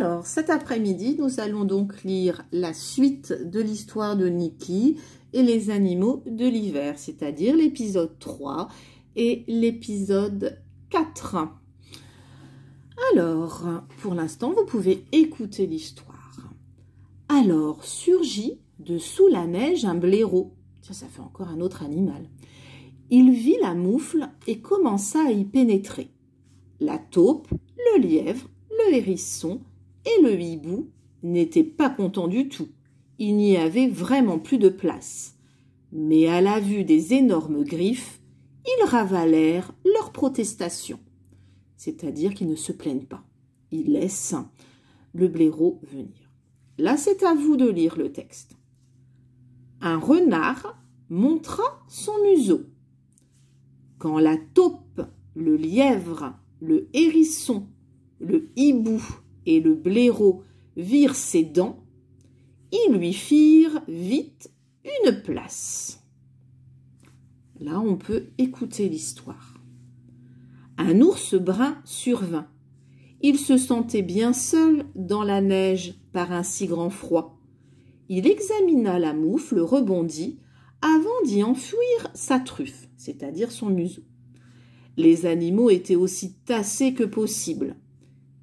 Alors, cet après-midi, nous allons donc lire la suite de l'histoire de Niki et les animaux de l'hiver, c'est-à-dire l'épisode 3 et l'épisode 4. Alors, pour l'instant, vous pouvez écouter l'histoire. Alors, surgit de sous la neige un blaireau. Tiens, ça fait encore un autre animal. Il vit la moufle et commença à y pénétrer. La taupe, le lièvre, le hérisson et le hibou n'étaient pas contents du tout. Il n'y avait vraiment plus de place. Mais à la vue des énormes griffes, ils ravalèrent leurs protestations. C'est-à-dire qu'ils ne se plaignent pas. Ils laissent le blaireau venir. Là, c'est à vous de lire le texte. Un renard montra son museau. Quand la taupe, le lièvre, le hérisson, le hibou et le blaireau virent ses dents, ils lui firent vite une place. Là, on peut écouter l'histoire. Un ours brun survint. Il se sentait bien seul dans la neige par un si grand froid. Il examina la moufle, rebondit, avant d'y enfouir sa truffe, c'est-à-dire son museau. Les animaux étaient aussi tassés que possible.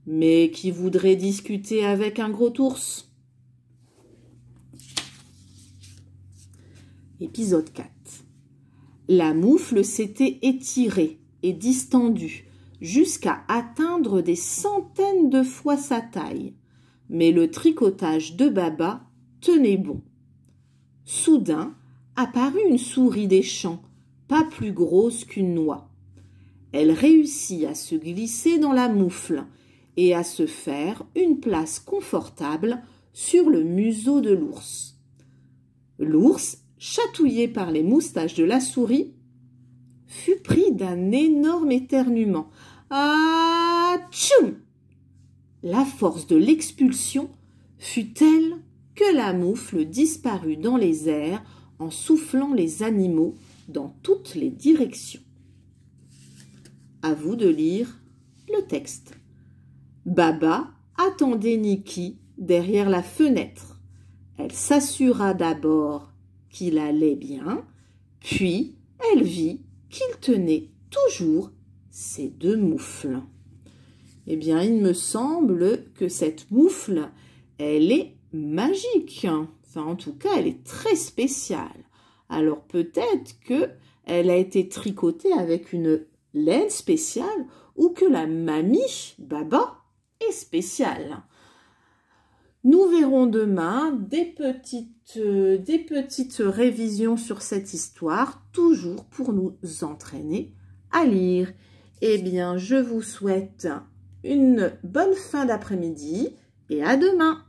Mais qui voudrait discuter avec un gros ours? Épisode 4. La moufle s'était étirée et distendue jusqu'à atteindre des centaines de fois sa taille. Mais le tricotage de Baba tenait bon. Soudain apparut une souris des champs, pas plus grosse qu'une noix. Elle réussit à se glisser dans la moufle et à se faire une place confortable sur le museau de l'ours. L'ours, chatouillé par les moustaches de la souris, fut pris d'un énorme éternuement. Atchoum! La force de l'expulsion fut telle que la moufle disparut dans les airs en soufflant les animaux dans toutes les directions. À vous de lire le texte. Baba attendait Niki derrière la fenêtre. Elle s'assura d'abord qu'il allait bien, puis elle vit qu'il tenait toujours ses deux moufles. Eh bien, il me semble que cette moufle, elle est magique. Enfin, en tout cas, elle est très spéciale. Alors, peut-être qu'elle a été tricotée avec une laine spéciale ou que la mamie, Baba, est spéciale. Nous verrons demain des petites révisions sur cette histoire, toujours pour nous entraîner à lire. Eh bien, je vous souhaite une bonne fin d'après-midi et à demain.